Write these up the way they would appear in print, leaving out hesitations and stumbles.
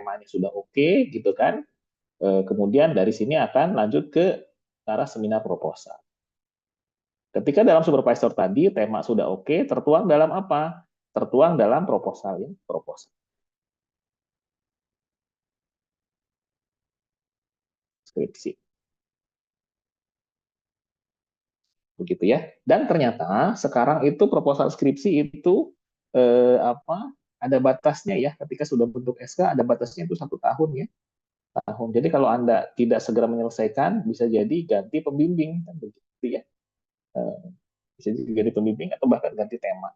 temanya sudah oke, gitu kan. Kemudian dari sini akan lanjut ke arah seminar proposal. Ketika dalam supervisor tadi tema sudah oke, tertuang dalam apa? Tertuang dalam proposal ya, proposal. Skripsi. Begitu ya. Dan ternyata sekarang itu proposal skripsi itu ada batasnya ya. Ketika sudah bentuk SK ada batasnya itu 1 tahun ya. Jadi kalau Anda tidak segera menyelesaikan, bisa jadi ganti pembimbing kan begitu ya. Bisa jadi ganti pembimbing atau bahkan ganti tema.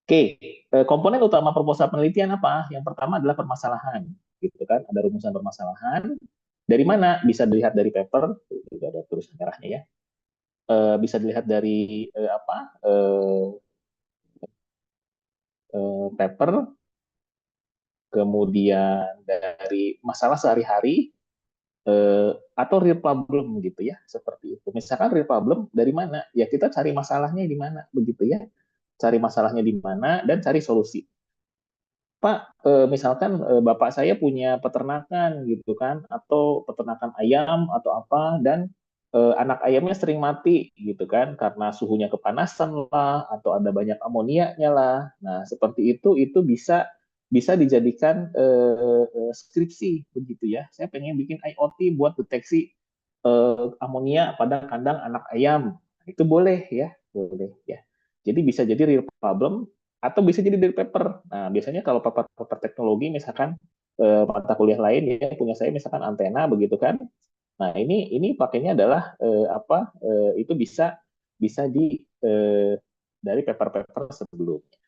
Oke, komponen utama proposal penelitian apa? Yang pertama adalah permasalahan, gitu kan? Ada rumusan permasalahan. Dari mana? Bisa dilihat dari paper, juga ada tulisan merahnya ya. Bisa dilihat dari paper, kemudian dari masalah sehari-hari, atau real problem gitu ya, seperti itu. Misalkan real problem dari mana? Ya kita cari masalahnya di mana, begitu ya. Cari masalahnya di mana dan cari solusi. Pak, misalkan bapak saya punya peternakan gitu kan, atau peternakan ayam atau apa, dan anak ayamnya sering mati gitu kan, karena suhunya kepanasan lah, atau ada banyak amoniaknya lah. Nah, seperti itu bisa bisa dijadikan skripsi begitu ya. Saya pengen bikin IoT buat deteksi amonia pada kandang anak ayam. Itu boleh ya, boleh ya. Jadi bisa jadi real problem atau bisa jadi dari paper. Nah, biasanya kalau paper teknologi misalkan mata kuliah lain ya punya saya misalkan antena begitu kan. Nah, ini pakainya adalah itu bisa bisa dari paper-paper sebelumnya.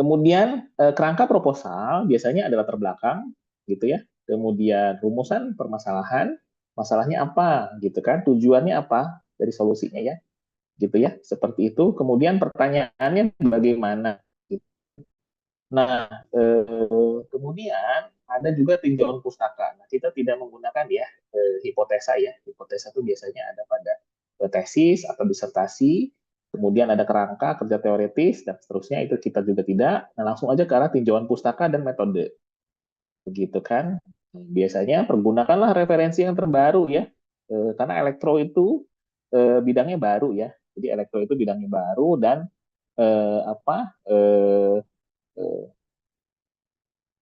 Kemudian kerangka proposal biasanya adalah terbelakang gitu ya. Kemudian rumusan permasalahan, masalahnya apa gitu kan, tujuannya apa dari solusinya ya. Gitu ya, seperti itu. Kemudian pertanyaannya bagaimana? Nah, kemudian ada juga tinjauan pustaka. Nah, kita tidak menggunakan ya hipotesa ya. Hipotesa itu biasanya ada pada tesis atau disertasi, kemudian ada kerangka kerja teoritis dan seterusnya itu kita juga tidak. Nah, langsung aja ke arah tinjauan pustaka dan metode. Begitu kan? Biasanya pergunakanlah referensi yang terbaru ya. Karena elektro itu bidangnya baru ya. Jadi elektro itu bidangnya baru dan eh, apa eh, eh,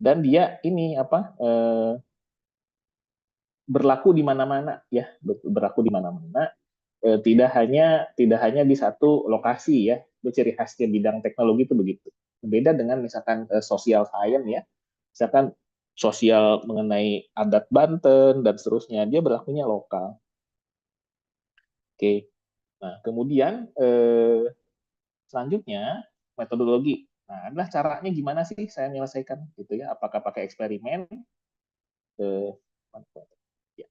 dan dia ini berlaku di mana-mana ya, berlaku di mana-mana. Tidak hanya di satu lokasi ya. Itu ciri khasnya bidang teknologi itu begitu. Beda dengan misalkan social science ya. Misalkan sosial mengenai adat Banten dan seterusnya, dia berlakunya lokal. Oke. Nah, kemudian selanjutnya metodologi. Nah, adalah caranya gimana sih saya menyelesaikan gitu ya? Apakah pakai eksperimen? Eh, ya.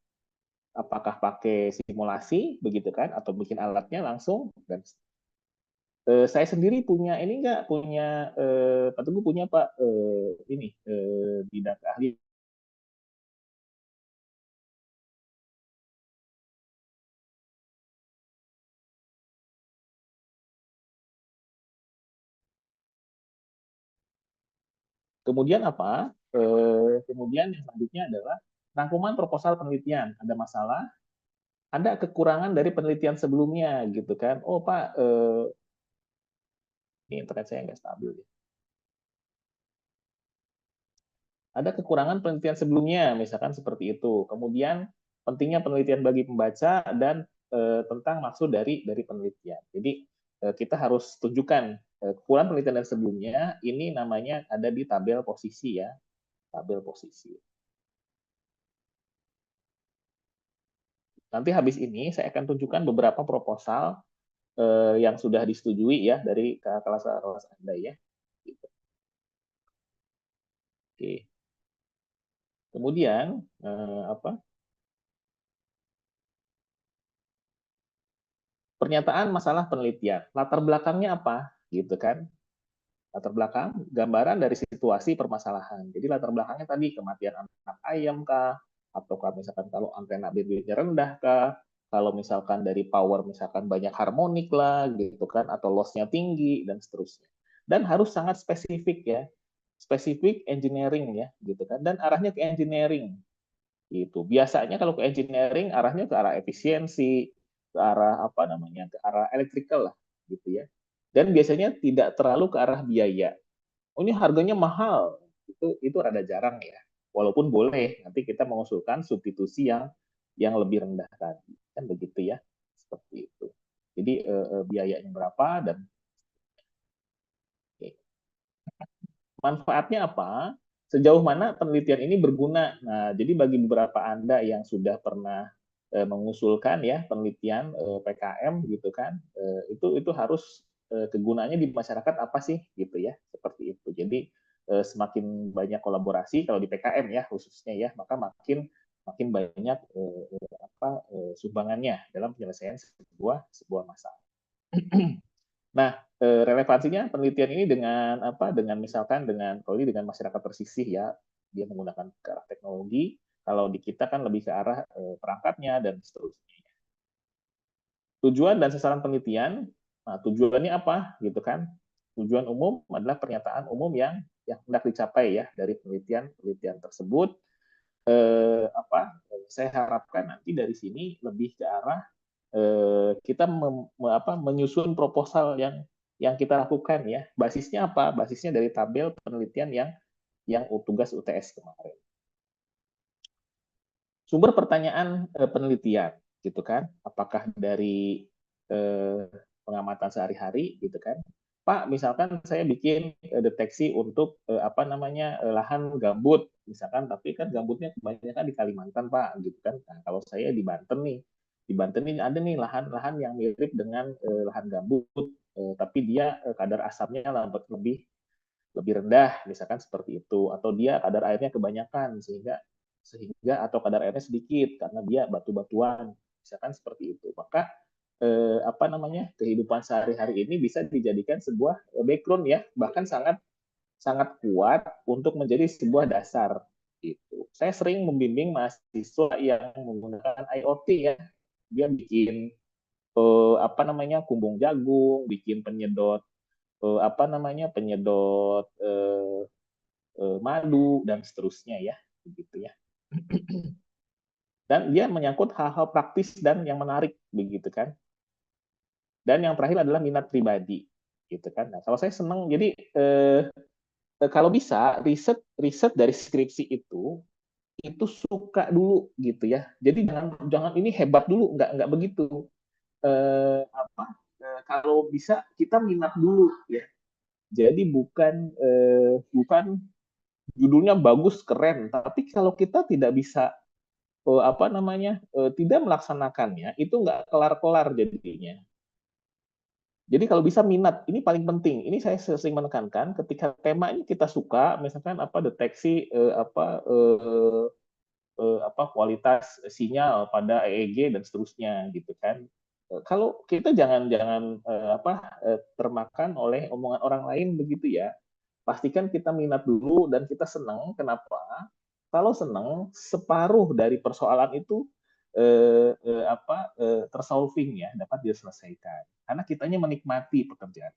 Apakah pakai simulasi begitu kan? Atau bikin alatnya langsung? Dan saya sendiri punya ini enggak punya Pak Teguh punya Pak ini bidang ahli. Kemudian apa? Kemudian yang selanjutnya adalah rangkuman proposal penelitian. Ada masalah, ada kekurangan dari penelitian sebelumnya gitu kan. Oh Pak, ini internet saya nggak stabil ya. Ada kekurangan penelitian sebelumnya, misalkan seperti itu. Kemudian pentingnya penelitian bagi pembaca dan tentang maksud dari penelitian. Jadi kita harus tunjukkan kekurangan penelitian dan sebelumnya. Ini namanya ada di tabel posisi ya, tabel posisi. Nanti habis ini saya akan tunjukkan beberapa proposal yang sudah disetujui ya dari kelas Anda ya. Gitu. Oke. Kemudian pernyataan masalah penelitian. Latar belakangnya apa? Gitu kan? Latar belakang gambaran dari situasi permasalahan. Jadi latar belakangnya tadi kematian anak ayam kah? Atau misalkan kalau antena bibitnya rendah kah? Kalau misalkan dari power misalkan banyak harmonik lah gitu kan atau lossnya tinggi dan seterusnya. dan harus sangat spesifik ya, spesifik engineering ya, gitu kan, dan arahnya ke engineering. Gitu. Biasanya kalau ke engineering arahnya ke arah efisiensi, ke arah apa namanya, ke arah electrical lah, gitu ya. Dan biasanya tidak terlalu ke arah biaya. Oh, ini harganya mahal, itu rada jarang ya. Walaupun boleh nanti kita mengusulkan substitusi yang lebih rendah tadi, kan begitu ya, seperti itu. Jadi biayanya berapa dan manfaatnya apa? Sejauh mana penelitian ini berguna? Nah, jadi bagi beberapa Anda yang sudah pernah mengusulkan ya penelitian PKM gitu kan, itu harus kegunaannya di masyarakat apa sih gitu ya, seperti itu. Jadi semakin banyak kolaborasi kalau di PKM ya khususnya ya, maka makin banyak sumbangannya dalam penyelesaian sebuah masalah. Nah, relevansinya penelitian ini dengan apa? Dengan misalkan kalau ini dengan masyarakat tersisih ya, dia menggunakan ke arah teknologi. Kalau di kita kan lebih ke arah perangkatnya dan seterusnya. Tujuan dan sasaran penelitian, nah tujuannya apa gitu kan? Tujuan umum adalah pernyataan umum yang hendak dicapai ya dari penelitian tersebut. Saya harapkan nanti dari sini lebih ke arah kita menyusun proposal yang kita lakukan ya. Basisnya apa? Basisnya dari tabel penelitian yang tugas UTS kemarin. Sumber pertanyaan penelitian gitu kan? Apakah dari pengamatan sehari-hari gitu kan? Pak, misalkan saya bikin deteksi untuk lahan gambut, misalkan, tapi kan gambutnya kebanyakan di Kalimantan, Pak, gitu kan. Nah, kalau saya di Banten ini ada nih lahan-lahan yang mirip dengan lahan gambut, tapi dia kadar asamnya lebih lebih rendah, misalkan seperti itu, atau dia kadar airnya kebanyakan sehingga atau kadar airnya sedikit karena dia batu-batuan, misalkan seperti itu. Maka kehidupan sehari-hari ini bisa dijadikan sebuah background ya, bahkan sangat sangat kuat untuk menjadi sebuah dasar gitu. Saya sering membimbing mahasiswa yang menggunakan IoT ya, dia bikin kumbung jagung, bikin penyedot penyedot madu dan seterusnya ya, begitu ya. Dan dia menyangkut hal-hal praktis dan yang menarik begitu kan. Dan yang terakhir adalah minat pribadi gitu kan. Nah, kalau saya senang jadi kalau bisa riset riset dari skripsi itu suka dulu gitu ya. Jadi jangan jangan ini hebat dulu, nggak begitu. Kalau bisa kita minat dulu ya. Jadi bukan judulnya bagus keren, tapi kalau kita tidak bisa tidak melaksanakannya itu nggak kelar-kelar jadinya. Jadi kalau bisa minat, ini paling penting. Ini saya sering menekankan ketika tema ini kita suka, misalkan deteksi kualitas sinyal pada EEG dan seterusnya gitu kan. Kalau kita jangan jangan termakan oleh omongan orang lain begitu ya. Pastikan kita minat dulu dan kita senang. Kenapa? Kalau senang, separuh dari persoalan itu tersolving ya, dapat diselesaikan. Karena kitanya menikmati pekerjaan.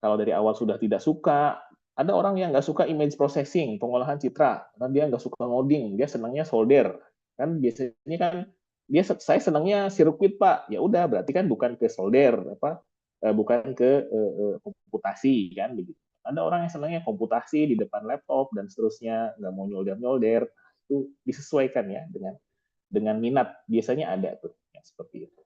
Kalau dari awal sudah tidak suka, ada orang yang nggak suka image processing, pengolahan citra, karena dia nggak suka ngoding, dia senangnya solder. Kan biasanya kan saya senangnya sirkuit Pak, ya udah berarti kan bukan ke solder, bukan ke komputasi kan begitu. Ada orang yang senangnya komputasi di depan laptop dan seterusnya, nggak mau nyolder-nyolder, itu disesuaikan ya dengan minat. Biasanya ada tuh ya, seperti itu.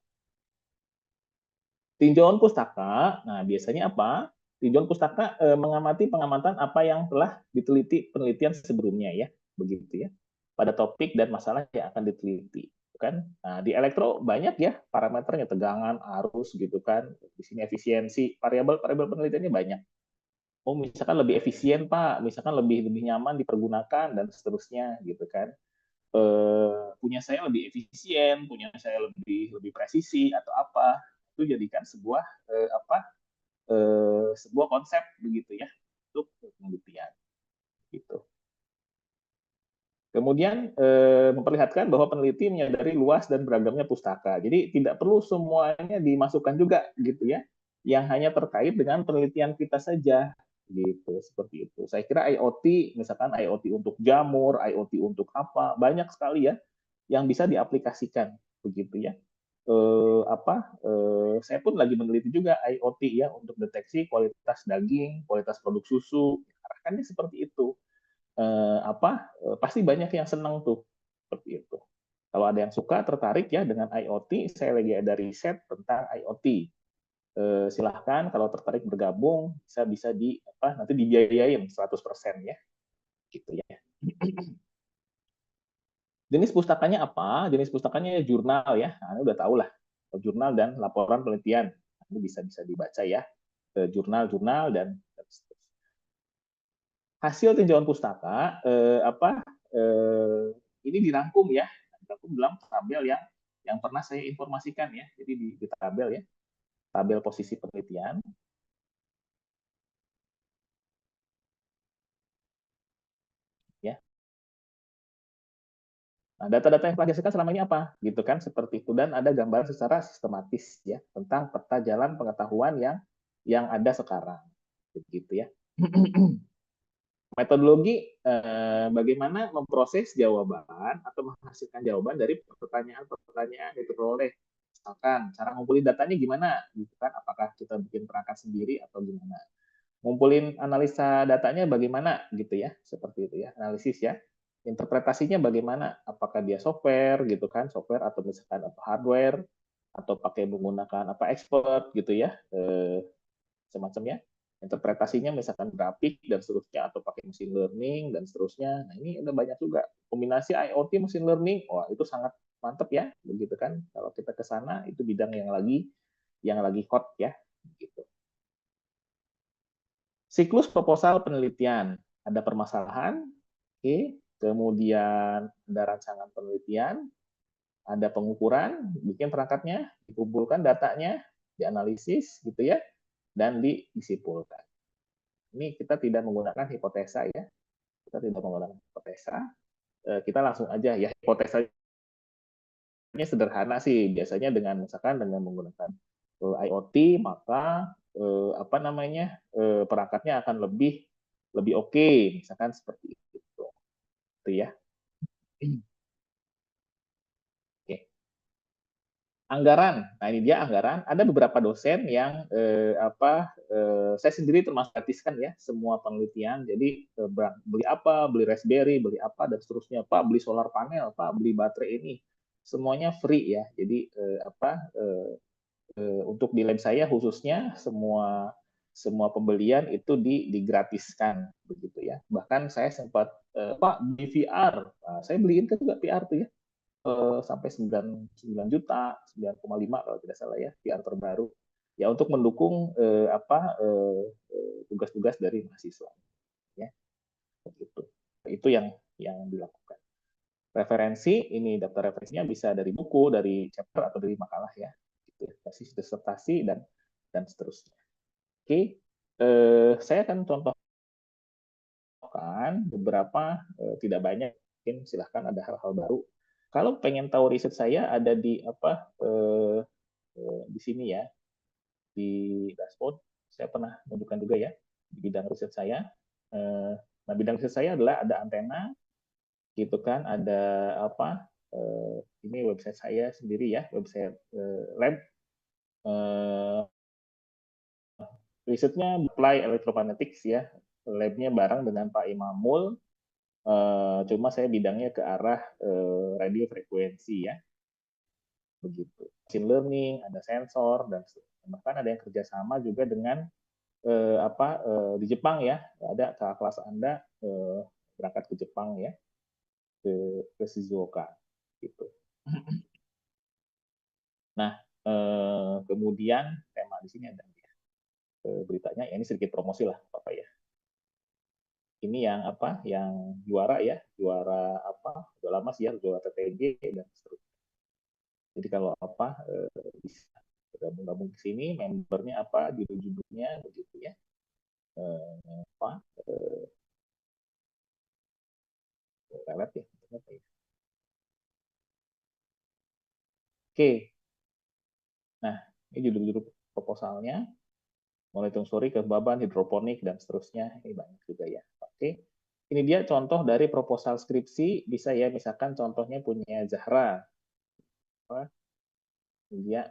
Tinjauan pustaka, nah biasanya apa? Tinjauan pustaka mengamati pengamatan apa yang telah diteliti penelitian sebelumnya ya, begitu ya. Pada topik dan masalah yang akan diteliti, kan? Nah, di elektro banyak ya parameternya, tegangan, arus gitu kan. Di sini efisiensi, variabel-variabel penelitiannya banyak. Oh, misalkan lebih efisien Pak, misalkan lebih lebih nyaman dipergunakan dan seterusnya gitu kan. Punya saya lebih efisien, punya saya lebih lebih presisi atau apa, itu jadikan sebuah konsep begitu ya untuk penelitian gitu. Kemudian memperlihatkan bahwa peneliti menyadari luas dan beragamnya pustaka. Jadi tidak perlu semuanya dimasukkan juga gitu ya. yang hanya terkait dengan penelitian kita saja, gitu, seperti itu. Saya kira IoT, misalkan IoT untuk jamur, IoT untuk apa, banyak sekali ya yang bisa diaplikasikan, begitu ya. Saya pun lagi meneliti juga IoT ya untuk deteksi kualitas daging, kualitas produk susu, arahkannya seperti itu. Pasti banyak yang senang tuh seperti itu. Kalau ada yang suka tertarik ya dengan IoT, saya lagi ada riset tentang IoT. Silahkan kalau tertarik bergabung bisa bisa nanti dibiayain 100% ya gitu ya. Jenis pustakanya apa? Jenis pustakanya jurnal ya. Nah, udah tahu lah, jurnal dan laporan penelitian. Ini bisa bisa dibaca ya, jurnal-jurnal dan hasil tinjauan pustaka ini dirangkum ya, dirangkum dalam tabel yang pernah saya informasikan ya. Jadi di tabel ya, tabel posisi penelitian ya. Nah, data-data yang telah dihasilkan selama ini apa? Gitu kan, seperti itu. Dan ada gambaran secara sistematis ya tentang peta jalan pengetahuan yang ada sekarang. Begitu ya. Metodologi bagaimana memproses jawaban atau menghasilkan jawaban dari pertanyaan-pertanyaan yang diperoleh. Misalkan cara ngumpulin datanya gimana, gitu kan? Apakah kita bikin perangkat sendiri atau gimana? Ngumpulin analisa datanya bagaimana, gitu ya? Seperti itu ya, analisis ya. Interpretasinya bagaimana? Apakah dia software, gitu kan? Software atau misalkan apa hardware atau pakai menggunakan apa expert, gitu ya? Semacamnya interpretasinya misalkan grafik dan seterusnya atau pakai machine learning dan seterusnya. Nah, ini udah banyak juga kombinasi IoT machine learning. Wah, itu sangat mantap ya, begitu kan. Kalau kita ke sana itu bidang yang lagi hot ya, gitu. Siklus proposal penelitian. Ada permasalahan, oke, kemudian ada rancangan penelitian, ada pengukuran, bikin perangkatnya, dikumpulkan datanya, dianalisis gitu ya, dan disimpulkan. Ini kita tidak menggunakan hipotesa ya, kita tidak menggunakan hipotesa, kita langsung aja ya, hipotesanya sederhana sih, biasanya dengan misalkan dengan menggunakan IoT, maka perangkatnya akan lebih lebih oke, misalkan seperti itu, itu ya. Oke. Anggaran, nah ini dia anggaran. Ada beberapa dosen yang saya sendiri termasuk gratiskan ya semua penelitian. Jadi beli apa, beli Raspberry, beli apa dan seterusnya. Pak beli solar panel, Pak beli baterai ini, semuanya free ya. Jadi untuk di lab saya khususnya semua semua pembelian itu digratiskan begitu ya. Bahkan saya sempat Pak beli VR, nah, saya beliin kan juga VR tuh ya sampai 9 juta, 9,5 kalau tidak salah ya, VR terbaru. Ya untuk mendukung tugas-tugas dari mahasiswa ya. Begitu. Itu yang dilakukan. Referensi, ini daftar referensinya bisa dari buku, dari chapter atau dari makalah ya. Gitu. Tesis disertasi dan seterusnya. Oke, saya akan contohkan beberapa, tidak banyak, mungkin silahkan ada hal-hal baru. Kalau pengen tahu riset saya ada di di sini ya, di dashboard. Saya pernah menunjukkan juga ya di bidang riset saya. Nah, bidang riset saya adalah ada antena, gitu kan, ada ini website saya sendiri ya, website lab. Risetnya apply electromagnetics ya, labnya bareng dengan Pak Imamul. Cuma saya bidangnya ke arah radio frekuensi ya, begitu. Machine learning, ada sensor dan bahkan ada yang kerjasama juga dengan di Jepang ya, ada kakak kelas Anda berangkat ke Jepang ya, ke Shizuoka gitu. Nah, kemudian tema di sini ada beritanya, ya ini sedikit promosi lah Bapak ya. Ini yang yang juara ya, juara udah lama sih ya, juara TTG dan seterusnya. Jadi kalau bisa gabung-gabung ke sini, membernya apa, judul-judulnya begitu ya. Apa lelet ya, ya. Oke, nah ini judul-judul proposalnya. monitoring story, kelembaban, hidroponik, dan seterusnya. Ini banyak juga ya. Oke. Ini dia contoh dari proposal skripsi. Bisa ya, misalkan contohnya punya Zahra. Dia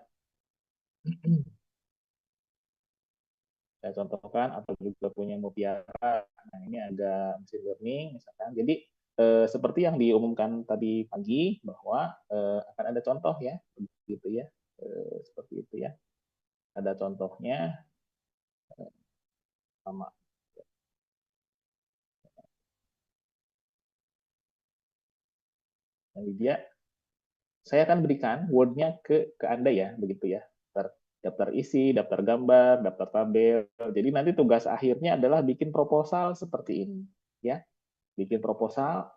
saya contohkan, atau juga punya Mopiara. Nah, ini agak machine learning, misalkan. Jadi, seperti yang diumumkan tadi pagi, bahwa akan ada contoh ya, begitu ya. Seperti itu ya. Ada contohnya, sama. Nah, dia saya akan berikan Word-nya ke Anda ya, begitu ya. Daftar isi, daftar gambar, daftar tabel. Jadi nanti tugas akhirnya adalah bikin proposal seperti ini, ya. Bikin proposal.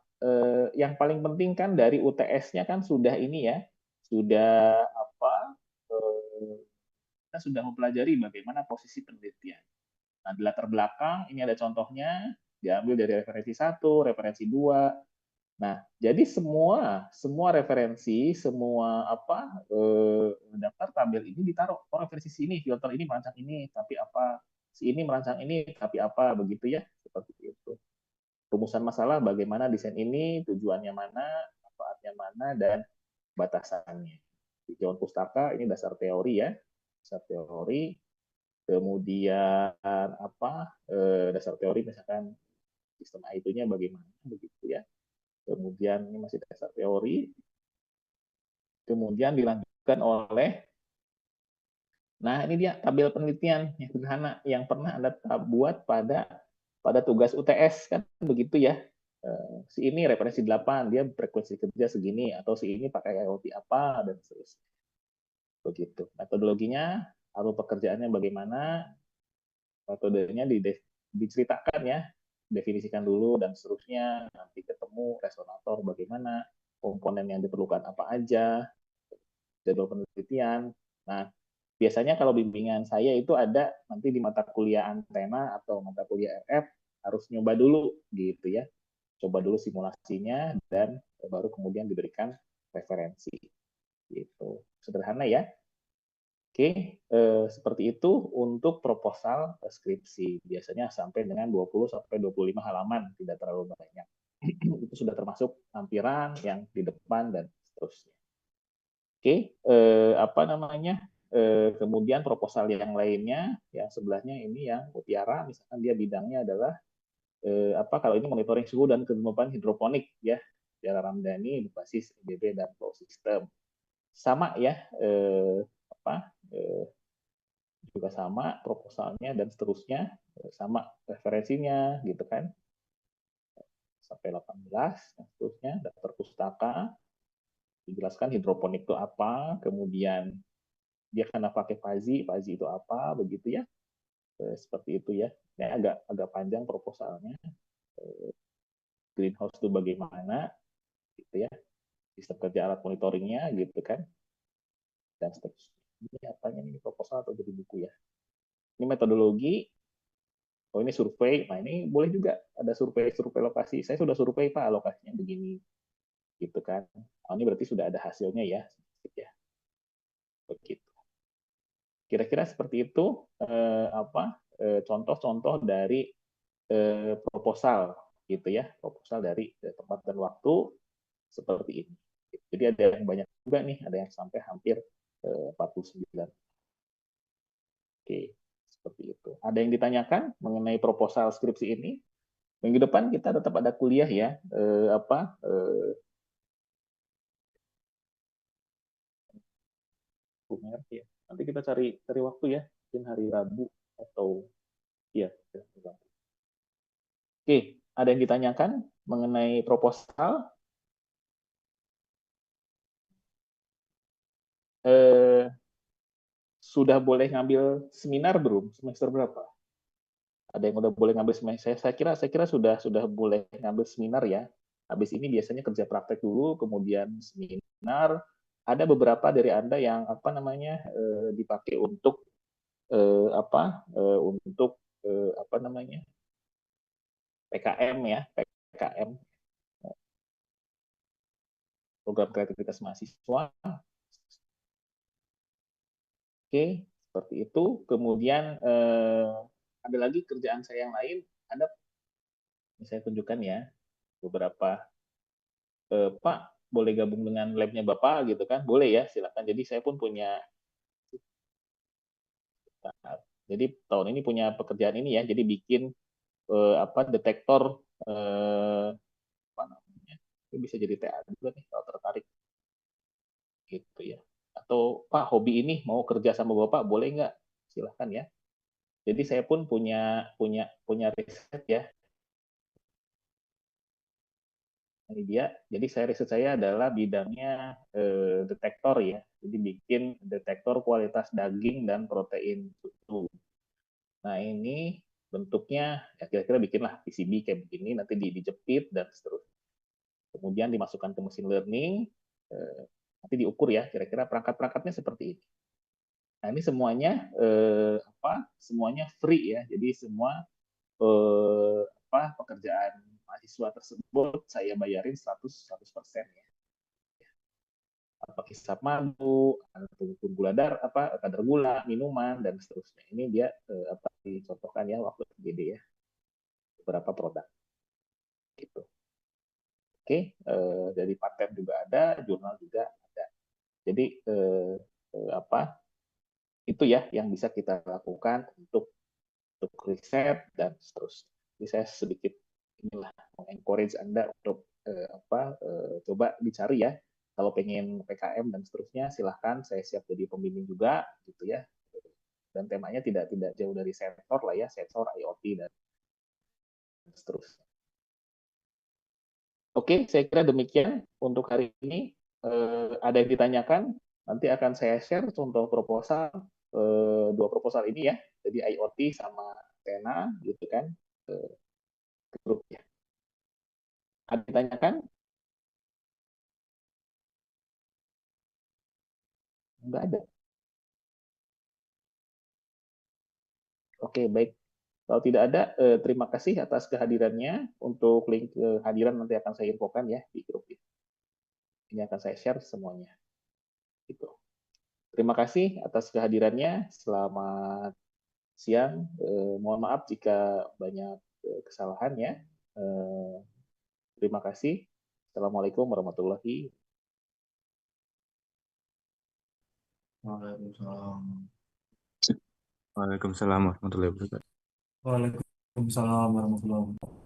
Yang paling penting kan dari UTS-nya kan sudah ini ya, sudah apa? Kita sudah mempelajari bagaimana posisi penelitian. Nah, di latar belakang ini ada contohnya, diambil dari referensi 1, referensi 2. Nah, jadi semua referensi, semua daftar tabel ini ditaruh. Oh, referensi sini, filter ini merancang ini, tapi apa? Si ini merancang ini, tapi apa? Begitu ya, seperti itu. Rumusan masalah, bagaimana desain ini, tujuannya mana, manfaatnya mana, dan batasannya. Di Jawan Pustaka ini dasar teori ya, dasar teori. Kemudian dasar teori misalkan sistem IT-nya bagaimana, begitu ya. Kemudian ini masih dasar teori, kemudian dilanjutkan oleh, nah ini dia tabel penelitian yang sederhana yang pernah Anda buat pada tugas UTS kan begitu ya. Si ini referensi 8, dia frekuensi kerja segini, atau si ini pakai IoT apa, dan seterusnya. Begitu. Metodologinya, alur pekerjaannya bagaimana, metodenya diceritakan ya, definisikan dulu dan seterusnya, nanti ketemu resonator bagaimana, komponen yang diperlukan apa aja, jadwal penelitian. Nah, biasanya kalau bimbingan saya itu ada nanti di mata kuliah antena atau mata kuliah RF harus nyoba dulu gitu ya. Coba dulu simulasinya dan baru kemudian diberikan referensi. Gitu. Sederhana ya. Oke, seperti itu untuk proposal skripsi. Biasanya sampai dengan 20 sampai 25 halaman, tidak terlalu banyak. Itu sudah termasuk lampiran yang di depan dan seterusnya. Oke, apa namanya? Kemudian proposal yang lainnya, yang sebelahnya ini yang Mutiara, misalkan dia bidangnya adalah kalau ini monitoring suhu dan kelembapan hidroponik ya, Tiara Ramdhani berbasis EBB dan flow system. Sama ya, juga sama proposalnya dan seterusnya, sama referensinya gitu kan, sampai 18, dan seterusnya, daftar pustaka, dijelaskan hidroponik itu apa, kemudian dia karena pakai Fazi itu apa, begitu ya, seperti itu ya. Ini agak panjang proposalnya. Greenhouse itu bagaimana, gitu ya, sistem kerja alat monitoringnya, gitu kan, dan seterusnya. Ini apanya ini proposal atau jadi buku ya? Ini metodologi. Oh ini survei. Nah ini boleh juga ada survei lokasi. Saya sudah survei Pak, lokasinya begini, gitu kan. Oh, ini berarti sudah ada hasilnya ya, ya. Begitu. Kira-kira seperti itu contoh-contoh dari proposal gitu ya, proposal dari tempat dan waktu seperti ini. Jadi ada yang banyak juga nih, ada yang sampai hampir 49. Oke, seperti itu. Ada yang ditanyakan mengenai proposal skripsi ini? Minggu depan kita tetap ada kuliah ya, ya. Nanti kita cari waktu ya, mungkin hari Rabu atau ya. Oke, ada yang ditanyakan mengenai proposal? Sudah boleh ngambil seminar belum? Semester berapa? Ada yang udah boleh ngambil semester? Saya kira sudah boleh ngambil seminar ya. Habis ini biasanya kerja praktek dulu, kemudian seminar. Ada beberapa dari Anda yang dipakai untuk PKM ya, PKM, program kreativitas mahasiswa. Oke, Seperti itu. Kemudian ada lagi kerjaan saya yang lain, ada saya tunjukkan ya beberapa, Pak boleh gabung dengan labnya Bapak gitu kan, boleh ya silakan. Jadi saya pun punya, jadi tahun ini punya pekerjaan ini ya, jadi bikin detektor, apa namanya, ini bisa jadi TA juga nih kalau tertarik gitu ya. Atau Pak hobi ini mau kerja sama Bapak boleh nggak? Silahkan ya. Jadi saya pun punya punya punya riset ya. Ini dia. Jadi saya riset saya adalah bidangnya detektor ya. Jadi bikin detektor kualitas daging dan protein susu. Nah ini bentuknya ya kira-kira bikinlah PCB kayak begini, nanti dijepit dan seterusnya. Kemudian dimasukkan ke mesin learning, nanti diukur ya kira-kira perangkat-perangkatnya seperti ini. Nah ini semuanya semuanya free ya. Jadi semua pekerjaan mahasiswa tersebut saya bayarin 100% ya. Apa hisap madu, pengukur gula kadar gula, minuman dan seterusnya. Ini dia dicontohkan ya waktu PGD ya, beberapa produk gitu. Oke, dari paten juga ada, jurnal juga ada. Jadi itu ya yang bisa kita lakukan untuk riset dan seterusnya. Jadi saya sedikit inilah encourage Anda untuk coba dicari ya. Kalau pengen PKM dan seterusnya, silahkan. Saya siap jadi pembimbing juga, gitu ya. Dan temanya tidak tidak jauh dari sensor lah ya, sensor IoT dan seterusnya. Oke, saya kira demikian untuk hari ini. Ada yang ditanyakan? Nanti akan saya share contoh proposal, dua proposal ini ya. Jadi IoT sama Tena, gitu kan, ke grup ya. Ada yang ditanyakan? Enggak ada. Oke, baik. Kalau tidak ada, terima kasih atas kehadirannya. Untuk link kehadiran nanti akan saya infokan ya di grup ini. Ini akan saya share semuanya. Gitu. Terima kasih atas kehadirannya. Selamat siang. Mohon maaf jika banyak kesalahan ya. Terima kasih. Assalamualaikum warahmatullahi wabarakatuh. Waalaikumsalam. Waalaikumsalam warahmatullahi wabarakatuh. Waalaikumsalam warahmatullahi wabarakatuh.